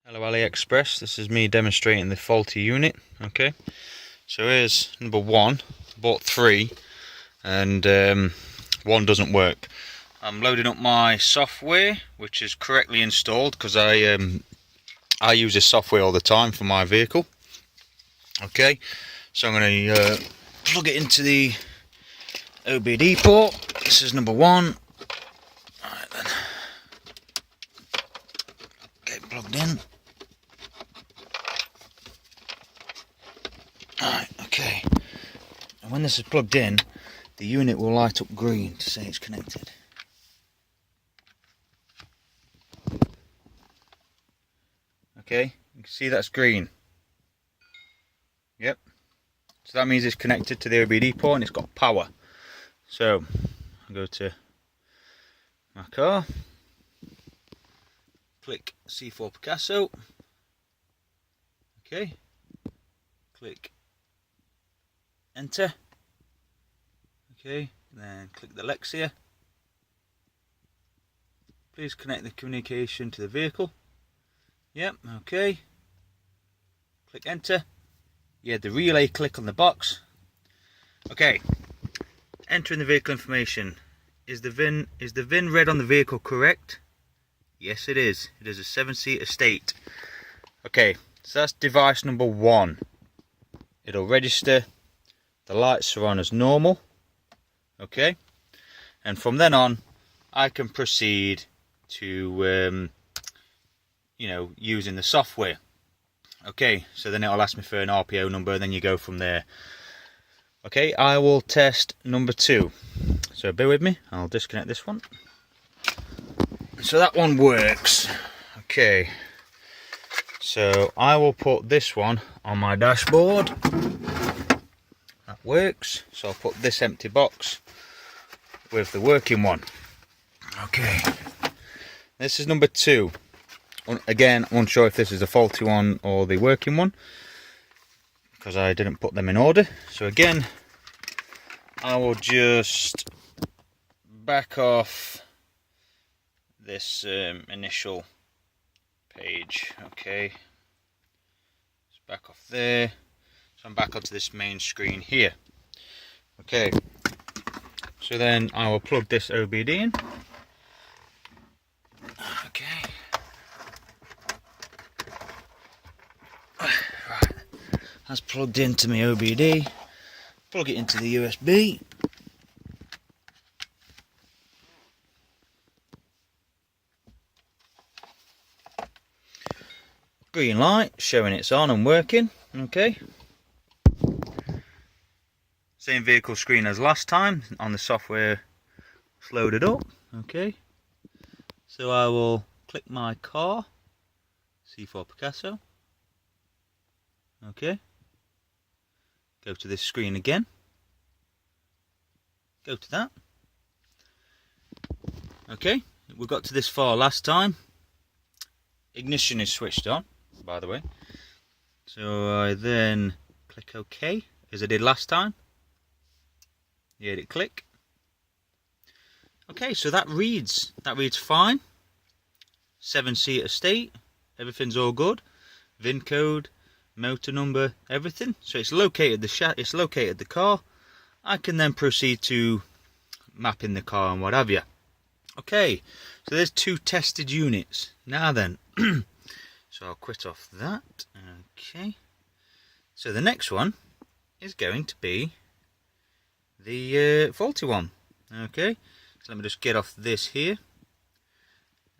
Hello AliExpress, this is me demonstrating the faulty unit. Okay, so here's number one. Bought three and one doesn't work. I'm loading up my software, which is correctly installed because I use this software all the time for my vehicle. Okay, so I'm going to plug it into the OBD port. This is number one. Alright then, get it plugged in. Alright, okay. And when this is plugged in, the unit will light up green to say it's connected. Okay, you can see that's green. Yep. So that means it's connected to the OBD port and it's got power. So, I'll go to my car, click C4 Picasso, okay, click enter, okay, then click the Lexia. Please connect the communication to the vehicle. Yep, okay, click enter. Yeah, the relay, click on the box. Okay, entering the vehicle information. Is the VIN read on the vehicle correct? Yes, it is. It is a 7-seat estate. Okay, so that's device number one. It'll register. The lights are on as normal. Okay, and from then on, I can proceed to using the software. Okay, so then it'll ask me for an RPO number, then you go from there. Okay, I will test number two. So bear with me, I'll disconnect this one. So that one works. Okay, so I will put this one on my dashboard. That works. So I'll put this empty box with the working one. Okay, this is number two. Again, I'm unsure if this is a faulty one or the working one because I didn't put them in order. So again, I will just back off this initial page. Okay, just back off there. So I'm back onto this main screen here. Okay, so then I will plug this OBD in. Okay. Right, that's plugged into my OBD. Plug it into the USB. Green light showing it's on and working. Okay. Same vehicle screen as last time on the software. It's loaded up. Okay. So I will click my car. C4 Picasso. Okay. Go to this screen again. Go to that. Okay, we got to this far last time. Ignition is switched on, by the way. So I then click OK, as I did last time. You hit it click. Okay, so that reads fine. 7-seat estate, everything's all good. VIN code, motor number, everything. So it's located the car. I can then proceed to mapping the car and what have you. Okay, so there's two tested units. Now then, so I'll quit off that. Okay, so the next one is going to be the faulty one. Okay, so let me just get off this here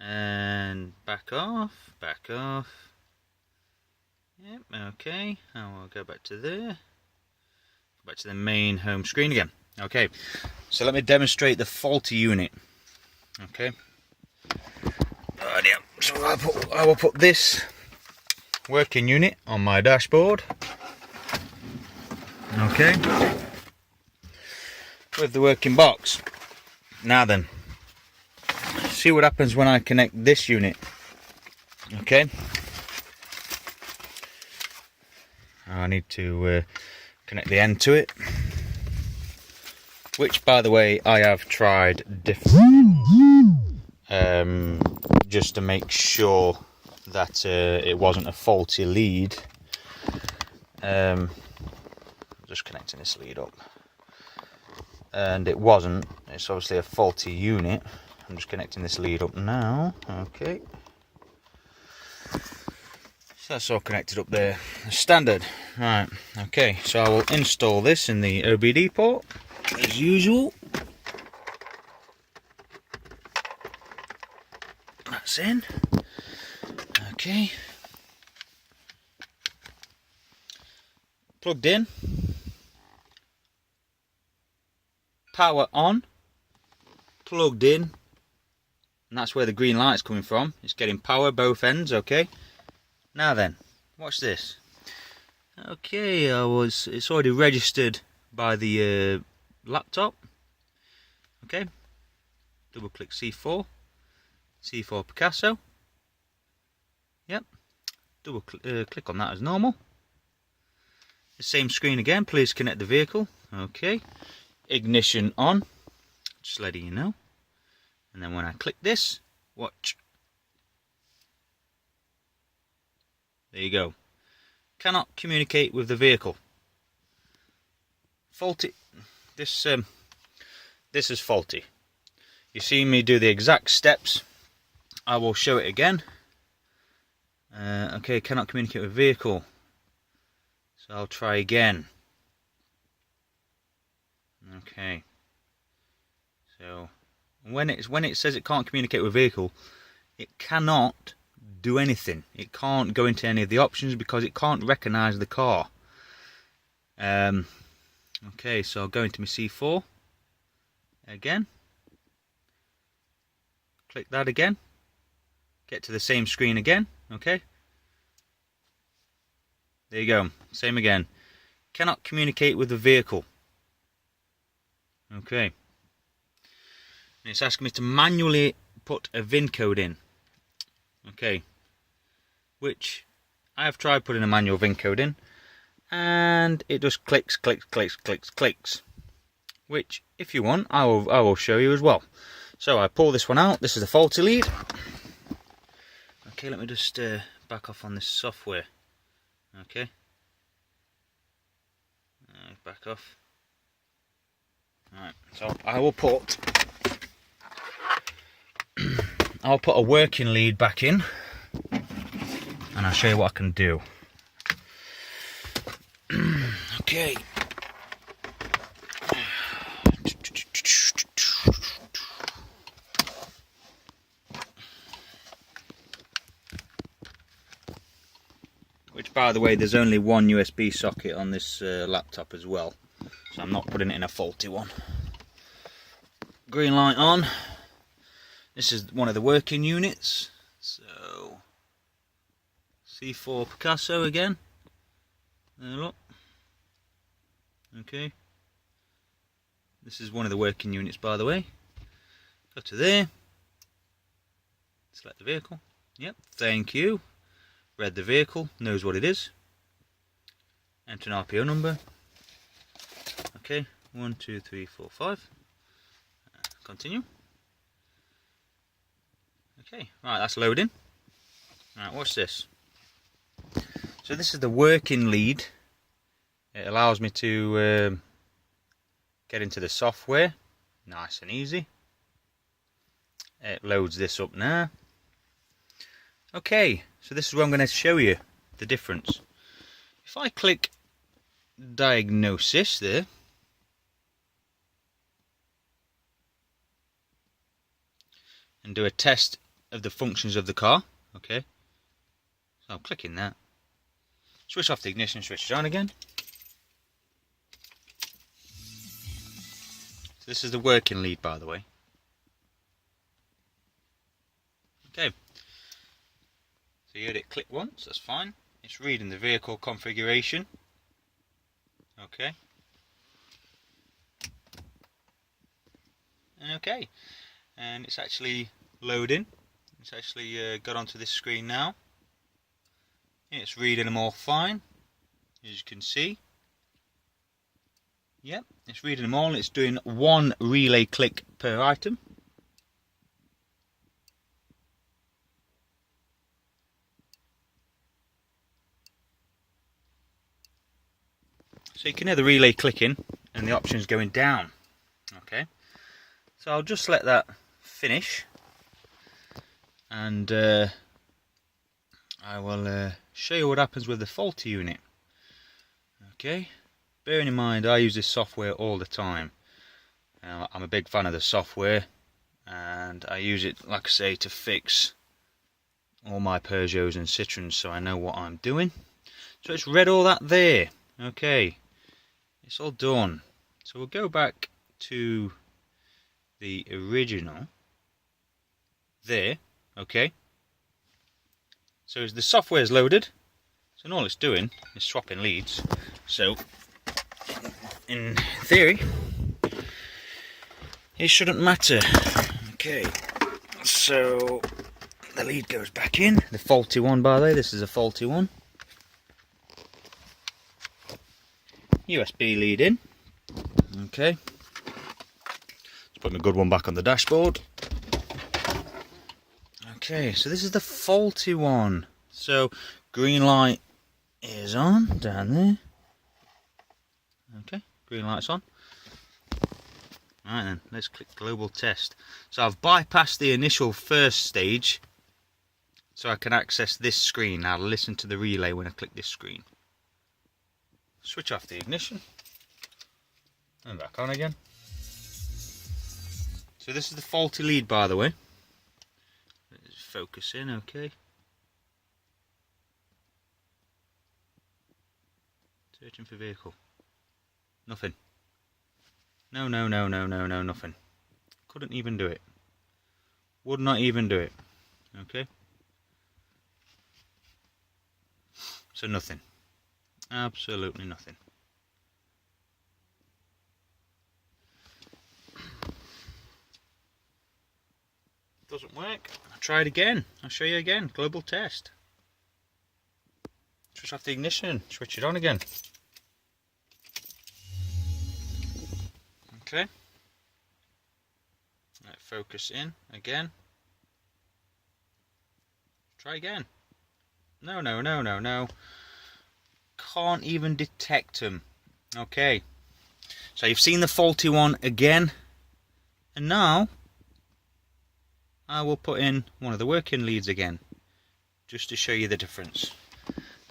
and back off. Yep, okay, and we'll go back to there. Go back to the main home screen again. Okay, so let me demonstrate the faulty unit. Okay. Yeah. So I will put this working unit on my dashboard. Okay. With the working box. Now then, see what happens when I connect this unit. Okay. I need to connect the end to it, which, by the way, I have tried different just to make sure that it wasn't a faulty lead. Just connecting this lead up, and it wasn't. It's obviously a faulty unit. I'm just connecting this lead up now. Okay, so that's all connected up there, standard. Right, okay, so I will install this in the OBD port as usual. That's in. Okay, plugged in, power on, plugged in, and that's where the green light's coming from. It's getting power both ends. Okay, now then, watch this. Okay, it's already registered by the laptop. Okay, double click C4 Picasso. Yep, double click on that as normal. The same screen again, please connect the vehicle. Okay, ignition on, just letting you know. And then when I click this, watch. There you go. Cannot communicate with the vehicle. Faulty. This is faulty. You see me do the exact steps. I will show it again. Okay, cannot communicate with vehicle. So I'll try again. Okay. So when it says it can't communicate with vehicle, it cannot do anything. It can't go into any of the options because it can't recognize the car. Okay, so I'll go into my C4 again. Click that again. Get to the same screen again. Okay. There you go. Same again. Cannot communicate with the vehicle. Okay. And it's asking me to manually put a VIN code in. Okay. Which I have tried putting a manual VIN code in, and it just clicks. Which, if you want, I will show you as well. So I pull this one out. This is the faulty lead. Okay, let me just back off on this software. Okay. Back off. Alright, so I'll put a working lead back in, and I'll show you what I can do. Okay. Which, by the way, there's only one USB socket on this laptop as well, so I'm not putting it in a faulty one. Green light on. This is one of the working units. So C4 Picasso again. There, look. Okay. This is one of the working units, by the way. Go to there. Select the vehicle. Yep, thank you. Read the vehicle, knows what it is. Enter an RPO number. Okay, 1, 2, 3, 4, 5. Continue. Okay, right, that's loading. Right, watch this. So this is the working lead. It allows me to get into the software, nice and easy. It loads this up now. Okay, so this is where I'm going to show you the difference. If I click diagnosis there, and do a test of the functions of the car, okay, so I'm clicking that. Switch off the ignition, switch it on again. So this is the working lead, by the way. Okay. So you heard it click once, that's fine. It's reading the vehicle configuration. Okay. Okay. And it's actually loading. It's actually got onto this screen now. It's reading them all fine, as you can see. Yep, it's reading them all. It's doing one relay click per item. So you can hear the relay clicking and the options going down. Okay, so I'll just let that finish, and I will show you what happens with the faulty unit. Okay, bearing in mind I use this software all the time. I'm a big fan of the software, and I use it, like I say, to fix all my Peugeots and Citroens, so I know what I'm doing. So it's read all that there. Okay, it's all done. So we'll go back to the original there. Okay, so as the software is loaded, so all it's doing is swapping leads. So in theory it shouldn't matter. Okay, so the lead goes back in, the faulty one, by the way. This is a faulty one. USB lead in. Okay, let's put a good one back on the dashboard. Okay, so this is the faulty one. So green light is on down there. Okay, green light's on. Right then, let's click global test. So I've bypassed the initial first stage, so I can access this screen. Now listen to the relay when I click this screen. Switch off the ignition and back on again. So this is the faulty lead, by the way. Let's focus in. Okay, searching for vehicle. Nothing. No, nothing. Couldn't even do it. Would not even do it. Okay. So nothing. Absolutely nothing. Doesn't work. I'll try it again. I'll show you again. Global test. Switch off the ignition. Switch it on again. Okay. Let focus in again. Try again. No. Can't even detect them. Okay. So you've seen the faulty one again. And now I will put in one of the working leads again, just to show you the difference.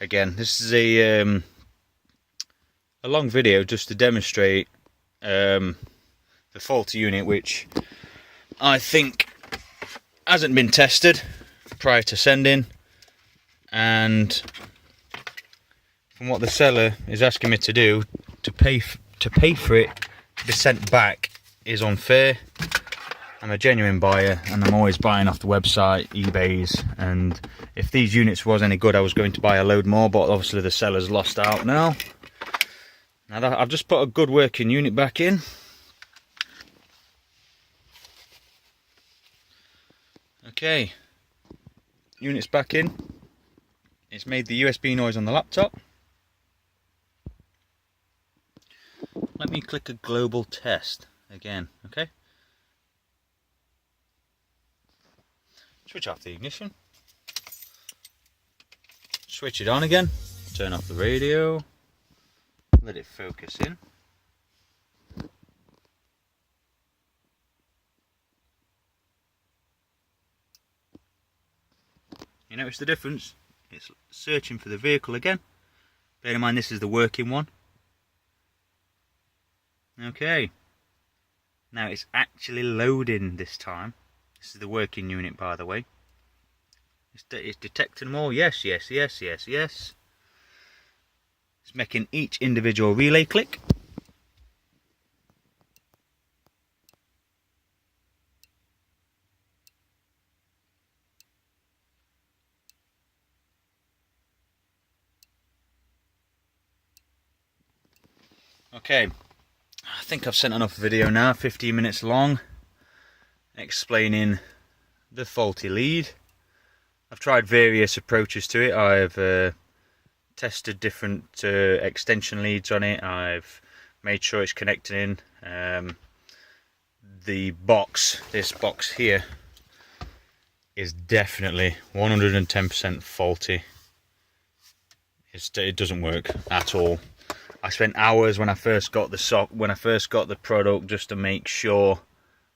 Again, this is a long video just to demonstrate the faulty unit, which I think hasn't been tested prior to sending, and from what the seller is asking me to do, to pay for it to be sent back is unfair. I'm a genuine buyer, and I'm always buying off the website, eBay's, and if these units was any good I was going to buy a load more, but obviously the seller's lost out now. Now I've just put a good working unit back in. Okay, unit's back in. It's made the USB noise on the laptop. Let me click a global test again, okay? Switch off the ignition. Switch it on again. Turn off the radio. Let it focus in. You notice the difference? It's searching for the vehicle again. Bear in mind this is the working one. Okay. Now it's actually loading this time. This is the working unit, by the way. It's detecting them all. Yes. It's making each individual relay click. Okay, I think I've sent enough video now, 15 minutes long, explaining the faulty lead. I've tried various approaches to it. I've tested different extension leads on it. I've made sure it's connected in. The box, this box here, is definitely 110% faulty. It doesn't work at all. I spent hours when I first got the product just to make sure,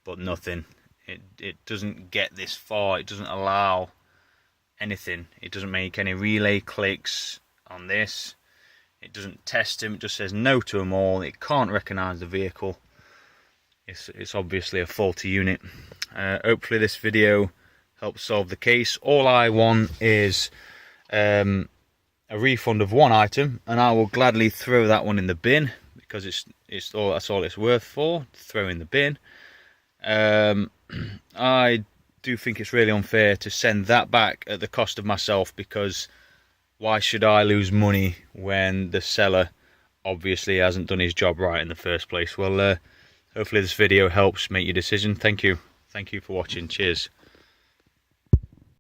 but nothing. It doesn't get this far. It doesn't allow anything. It doesn't make any relay clicks on this. It doesn't test them. It just says no to them all. It can't recognise the vehicle. It's obviously a faulty unit. Hopefully this video helps solve the case. All I want is a refund of one item, and I will gladly throw that one in the bin, because that's all it's worth for, to throw in the bin. I do think it's really unfair to send that back at the cost of myself, because why should I lose money when the seller obviously hasn't done his job right in the first place? Well, hopefully this video helps make your decision. Thank you for watching. Cheers.